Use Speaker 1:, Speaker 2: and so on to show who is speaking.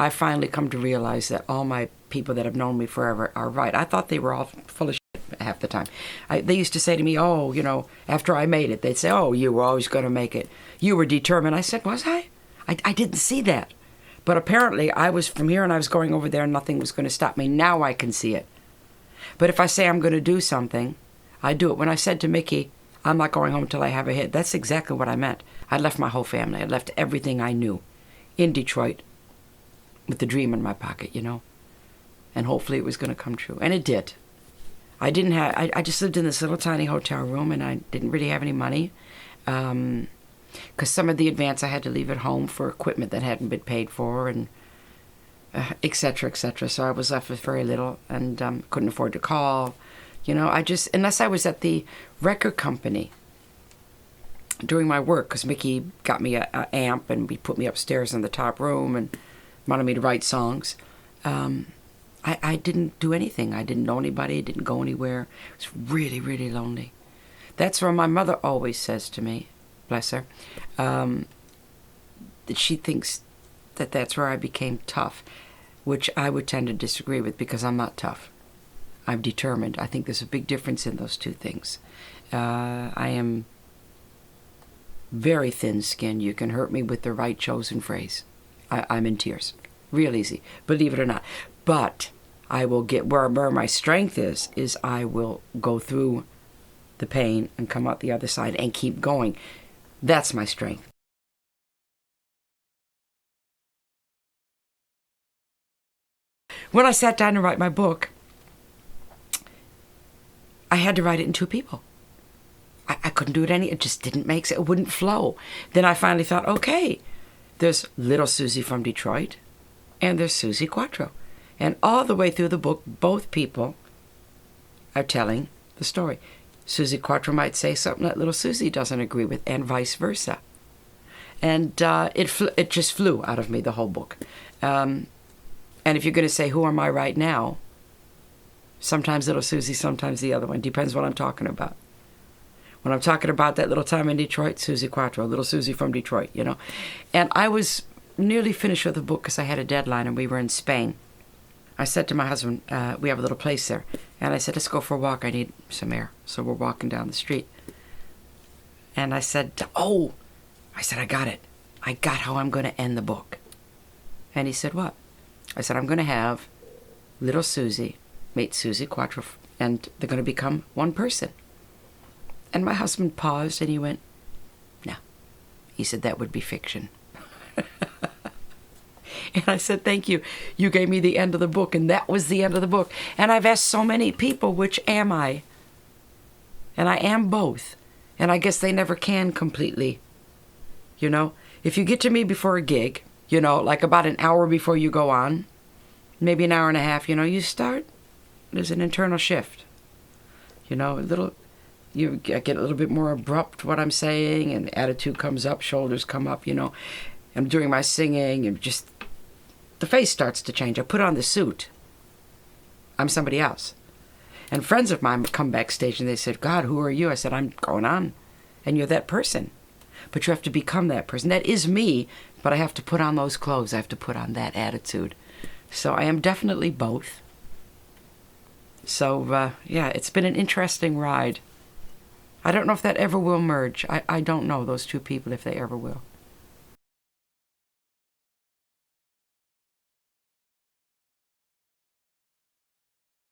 Speaker 1: I finally come to realize that all my people that have known me forever are right. I thought they were all full of shit half the time. They used to say to me, oh, you know, after I made it, they'd say, oh, you were always going to make it. You were determined. I said, was I? I didn't see that. But apparently I was from here and I was going over there and nothing was going to stop me. Now I can see it. But if I say I'm going to do something, I do it. When I said to Mickey, I'm not going home till I have a hit, that's exactly what I meant. I left my whole family. I left everything I knew in Detroit with the dream in my pocket, you know. And hopefully it was going to come true. And it did. I just lived in this little tiny hotel room and I didn't really have any money. Because some of the advance I had to leave at home for equipment that hadn't been paid for, and et cetera, et cetera. So I was left with very little and couldn't afford to call. You know, unless I was at the record company doing my work, because Mickey got me an amp and he put me upstairs in the top room and wanted me to write songs. I didn't do anything. I didn't know anybody, didn't go anywhere. It was really, really lonely. That's where my mother always says to me, bless her, that she thinks that that's where I became tough, which I would tend to disagree with because I'm not tough. I'm determined. I think there's a big difference in those two things. I am very thin-skinned. You can hurt me with the right chosen phrase. I'm in tears. Real easy, believe it or not. But I will get where my strength is I will go through the pain and come out the other side and keep going. That's my strength. When I sat down to write my book, I had to write it in two people. I couldn't do it it just didn't make sense. It wouldn't flow. Then I finally thought, okay, there's little Suzi from Detroit and there's Suzi Quatro. And all the way through the book, both people are telling the story. Suzi Quatro might say something that little Suzi doesn't agree with, and vice versa. And it just flew out of me, the whole book. And if you're going to say, who am I right now? Sometimes little Suzi, sometimes the other one. Depends what I'm talking about. When I'm talking about that little time in Detroit, Suzi Quatro, little Suzi from Detroit, you know. And I was nearly finished with the book because I had a deadline and we were in Spain. I said to my husband, we have a little place there. And I said, let's go for a walk. I need some air. So we're walking down the street. And I said, I got it. I got how I'm going to end the book. And he said, what? I said, I'm going to have little Suzi meet Suzi Quatro, and they're going to become one person. And my husband paused and he went, no. He said, that would be fiction. And I said, thank you. You gave me the end of the book, and that was the end of the book. And I've asked so many people, which am I? And I am both. And I guess they never can completely. You know, if you get to me before a gig, you know, like about an hour before you go on, maybe an hour and a half, you know, you start, there's an internal shift. You know, you get a little bit more abrupt what I'm saying, and attitude comes up, shoulders come up, you know. I'm doing my singing, and just, the face starts to change. I put on the suit. I'm somebody else. And friends of mine come backstage and they said, God, who are you? I said, I'm going on. And you're that person. But you have to become that person. That is me, but I have to put on those clothes. I have to put on that attitude. So I am definitely both. So, yeah, it's been an interesting ride. I don't know if that ever will merge. I don't know those two people, if they ever will.